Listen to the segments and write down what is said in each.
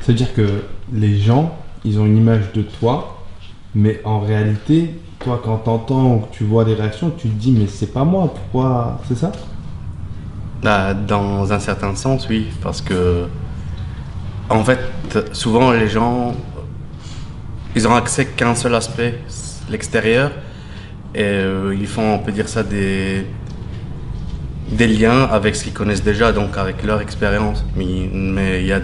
Ça veut dire que les gens, ils ont une image de toi, mais en réalité, toi, quand t'entends ou que tu vois les réactions, tu te dis, mais c'est pas moi, pourquoi? C'est ça? Bah, dans un certain sens, oui, parce que en fait, souvent les gens, ils ont accès qu'à un seul aspect, l'extérieur, et ils font, on peut dire ça, des liens avec ce qu'ils connaissent déjà, donc avec leur expérience. Mais il y a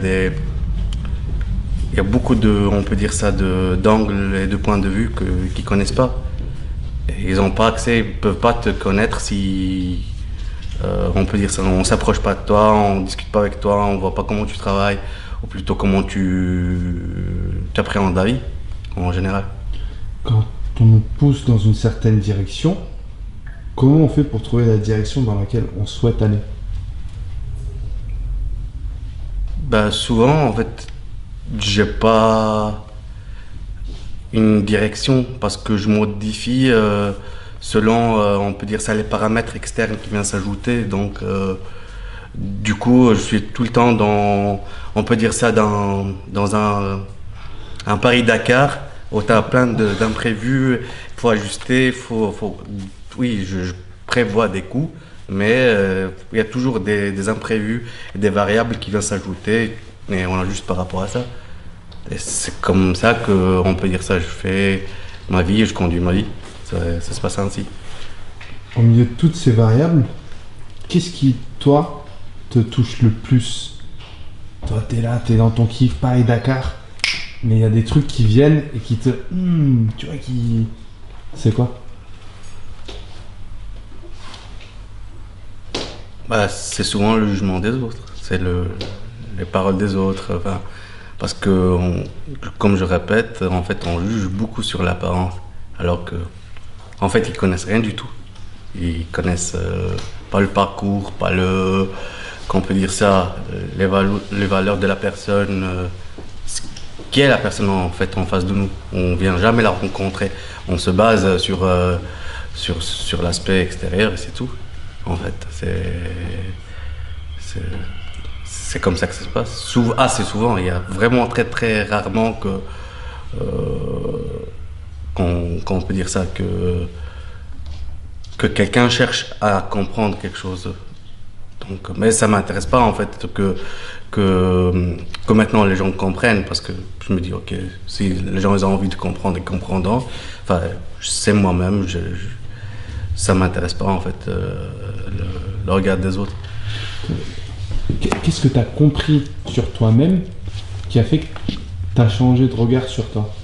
beaucoup de, on peut dire ça, d'angles et de points de vue qu'ils connaissent pas. Et ils n'ont pas accès, ils peuvent pas te connaître si, on peut dire ça, on s'approche pas de toi, on discute pas avec toi, on voit pas comment tu travailles, ou plutôt comment tu appréhendes la vie, en général. Quand on nous pousse dans une certaine direction, comment on fait pour trouver la direction dans laquelle on souhaite aller? Bah, souvent, en fait, j'ai pas une direction parce que je modifie selon, on peut dire ça, les paramètres externes qui viennent s'ajouter. Donc, du coup, je suis tout le temps dans, on peut dire ça, dans un Paris-Dakar où tu as plein d'imprévus, il faut ajuster, oui, je prévois des coûts, mais il y a toujours des imprévus et des variables qui viennent s'ajouter, et on ajuste par rapport à ça. Et c'est comme ça que on peut dire ça. Je fais ma vie, je conduis ma vie. Ça se passe ainsi. Au milieu de toutes ces variables, qu'est-ce qui, toi, te touche le plus? Toi, t'es là, t'es dans ton kiff Paris-Dakar, mais il y a des trucs qui viennent et qui te... tu vois, qui... C'est quoi? Bah, c'est souvent le jugement des autres. C'est les paroles des autres. Enfin, parce que, comme je répète, en fait, on juge beaucoup sur l'apparence. Alors que, en fait, ils connaissent rien du tout. Ils connaissent pas le parcours, pas le, qu'on peut dire ça, les valeurs de la personne, ce qui est la personne en fait en face de nous. On vient jamais la rencontrer. On se base sur l'aspect extérieur et c'est tout. En fait, c'est, c'est comme ça que ça se passe. Assez souvent, il y a vraiment très très rarement qu'on peut dire ça que quelqu'un cherche à comprendre quelque chose. Donc, mais ça m'intéresse pas en fait que maintenant les gens comprennent parce que je me dis ok, si les gens ils ont envie de comprendre, ils comprendront. Enfin, c'est moi-même, ça m'intéresse pas en fait le regard des autres. Qu'est-ce que t'as compris sur toi-même qui a fait que t'as changé de regard sur toi?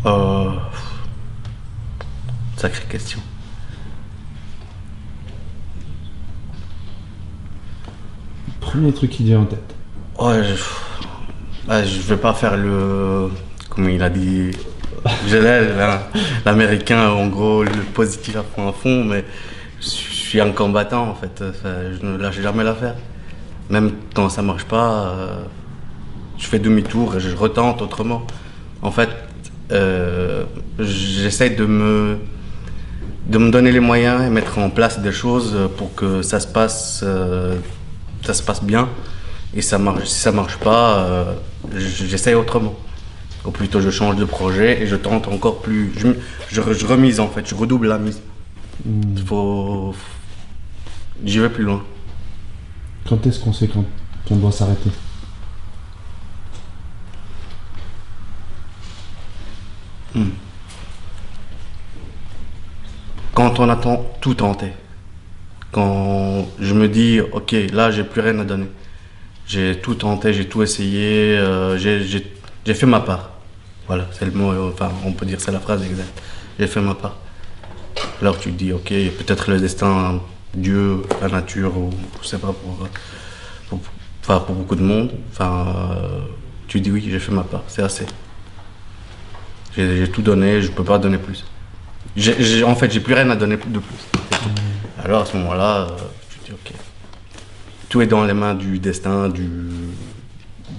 Euh, Sacrée question. Premier truc qui vient en tête. Ouais, je vais pas faire le, comme il a dit, l'américain, en gros, le positif à fond, mais je suis un combattant en fait. Je ne lâche jamais l'affaire. Même quand ça marche pas, je fais demi-tour et je retente autrement. En fait, j'essaie de me donner les moyens et mettre en place des choses pour que ça se passe bien. Et ça marche, si ça marche pas, j'essaye autrement. Ou plutôt, je change de projet et je tente encore plus. Je remise en fait, je redouble la mise. Faut, J'y vais plus loin. Quand est-ce qu'on sait quand on doit s'arrêter? Hmm. Quand on a tout tenté, quand je me dis, ok, là, j'ai plus rien à donner. J'ai tout tenté, j'ai tout essayé, j'ai fait ma part. Voilà, c'est le mot, enfin, on peut dire c'est la phrase exacte. J'ai fait ma part. Alors tu te dis, ok, peut-être le destin, Dieu, la nature, ou je sais pas, pour, enfin, pour beaucoup de monde, enfin, tu dis oui, j'ai fait ma part, c'est assez. J'ai tout donné, je peux pas donner plus. En fait, j'ai plus rien à donner de plus. C'est tout. Alors à ce moment-là, tu te dis, ok, tout est dans les mains du destin,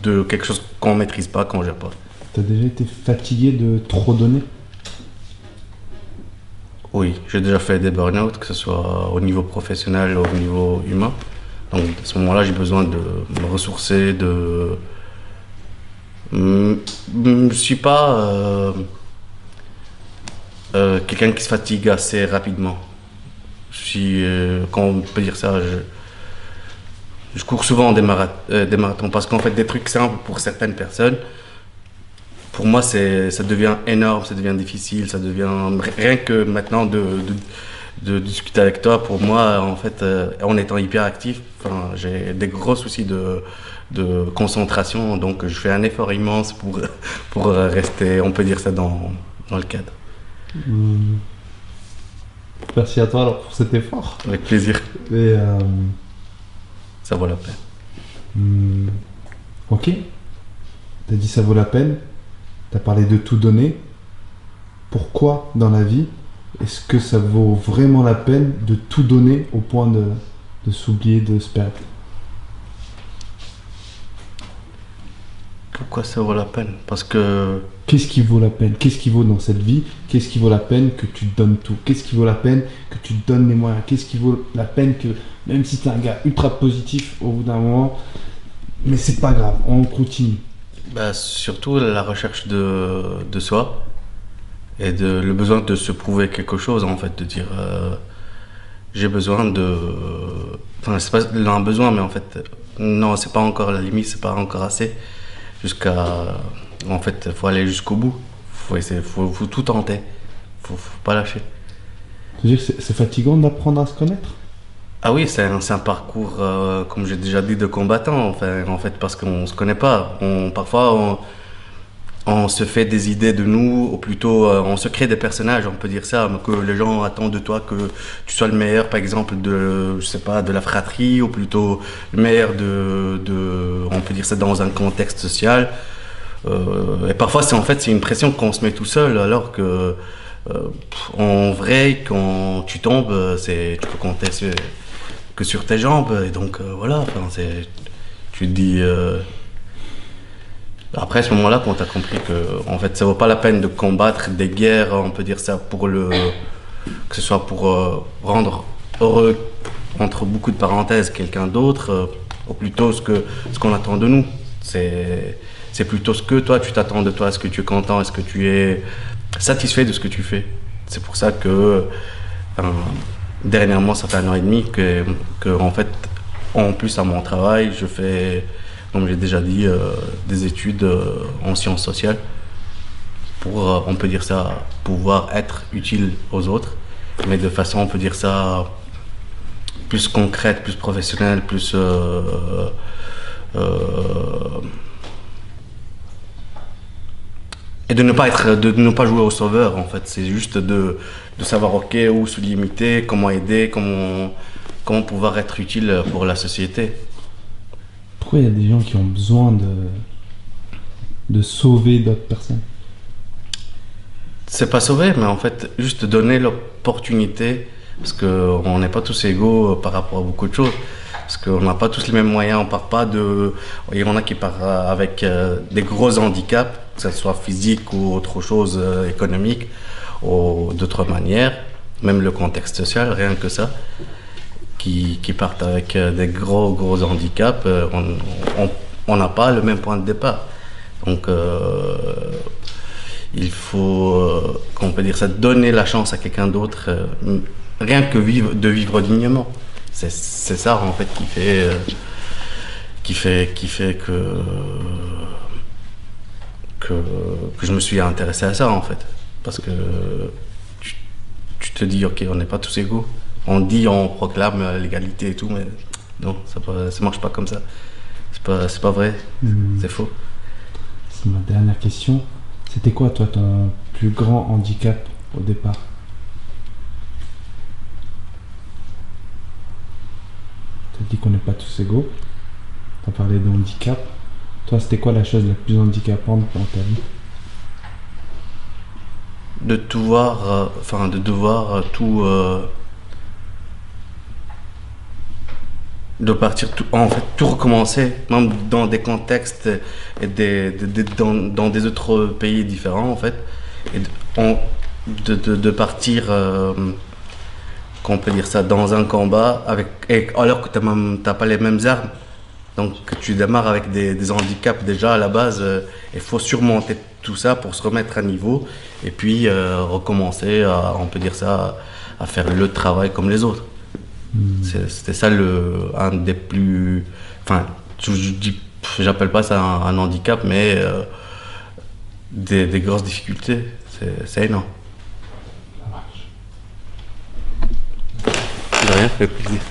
de quelque chose qu'on maîtrise pas, qu'on gère pas. T'as déjà été fatigué de trop donner? Oui, j'ai déjà fait des burn-out, que ce soit au niveau professionnel ou au niveau humain. Donc à ce moment-là, j'ai besoin de me ressourcer, de... Je suis pas quelqu'un qui se fatigue assez rapidement. Je suis, comment on peut dire ça, je cours souvent des marathons parce qu'en fait, des trucs simples pour certaines personnes, pour moi, ça devient énorme, ça devient difficile, ça devient rien que maintenant de discuter avec toi. Pour moi, en fait, en étant hyperactif, enfin, j'ai des gros soucis de concentration, donc je fais un effort immense pour rester, on peut dire ça, dans le cadre. Hmm. Merci à toi alors pour cet effort. Avec plaisir, Et, ça vaut la peine. hmm, ok, t'as dit ça vaut la peine, t'as parlé de tout donner. Pourquoi dans la vie est-ce que ça vaut vraiment la peine de tout donner au point de s'oublier, de se perdre? Pourquoi ça vaut la peine? Parce que Qu'est-ce qui vaut la peine? Qu'est-ce qui vaut dans cette vie? Qu'est-ce qui vaut la peine que tu donnes tout? Qu'est-ce qui vaut la peine que tu te donnes les moyens? Qu'est-ce qui vaut la peine que, même si t'es un gars ultra positif, au bout d'un moment, mais c'est pas grave, on continue. bah, surtout la recherche de soi et le besoin de se prouver quelque chose, en fait, de dire j'ai besoin de... Enfin, c'est pas un besoin, mais en fait, non, c'est pas encore la limite, c'est pas encore assez. Jusqu'à... En fait, faut aller jusqu'au bout. Faut essayer, faut tout tenter. Faut pas lâcher. Tu veux dire que c'est fatigant d'apprendre à se connaître? Ah oui, c'est un parcours, comme j'ai déjà dit, de combattant, enfin, en fait, parce qu'on se connaît pas. Parfois, on se fait des idées de nous, ou plutôt on se crée des personnages, on peut dire ça, mais que les gens attendent de toi que tu sois le meilleur, par exemple, je sais pas, de la fratrie, ou plutôt le meilleur on peut dire ça, dans un contexte social. Et parfois, c'est une pression qu'on se met tout seul, alors que en vrai, quand tu tombes, tu peux compter que sur tes jambes, et donc voilà, enfin, tu te dis. Après, à ce moment-là, quand tu as compris que en fait, ça vaut pas la peine de combattre des guerres, on peut dire ça, que ce soit pour rendre heureux, entre beaucoup de parenthèses, quelqu'un d'autre, ou plutôt ce qu'on attend de nous. C'est plutôt ce que toi, tu t'attends de toi, est-ce que tu es content, est-ce que tu es satisfait de ce que tu fais. C'est pour ça que, enfin, dernièrement, ça fait 1 an et demi en fait, en plus à mon travail, je fais, comme j'ai déjà dit, des études en sciences sociales pour, on peut dire ça, pouvoir être utile aux autres, mais de façon, on peut dire ça, plus concrète, plus professionnelle, plus... et de ne pas jouer au sauveur, en fait. C'est juste de savoir, ok, où se limiter, comment aider, comment pouvoir être utile pour la société. Pourquoi il y a des gens qui ont besoin de sauver d'autres personnes? C'est pas sauver, mais en fait, juste donner l'opportunité, parce qu'on n'est pas tous égaux par rapport à beaucoup de choses. Parce qu'on n'a pas tous les mêmes moyens, on part pas de... Il y en a qui partent avec des gros handicaps, que ce soit physique ou autre chose économique, ou d'autres manières, même le contexte social, rien que ça, qui partent avec des gros handicaps, on n'a pas le même point de départ. Donc il faut, qu'on peut dire ça, donner la chance à quelqu'un d'autre, rien que de vivre dignement. C'est ça en fait qui fait que je me suis intéressé à ça en fait. Parce que tu te dis ok, on n'est pas tous égaux. On proclame l'égalité et tout, mais non, ça marche pas comme ça. C'est pas vrai, c'est faux. C'est ma dernière question. C'était quoi toi ton plus grand handicap au départ? Tu as dit qu'on n'est pas tous égaux. Tu as parlé de handicap. Toi, c'était quoi la chose la plus handicapante dans ta vie? De tout voir, enfin de devoir tout, de partir en fait tout recommencer, même dans des contextes et dans des autres pays différents en fait. Et de partir, qu'on peut dire ça, dans un combat, alors que tu n'as pas les mêmes armes. Donc tu démarres avec des handicaps déjà à la base. Il faut surmonter tout ça pour se remettre à niveau et puis recommencer, on peut dire ça, à faire le travail comme les autres. C'était ça un des plus... Enfin, j'appelle pas ça un handicap, mais des grosses difficultés. C'est énorme. Ça marche. De rien, fait plaisir.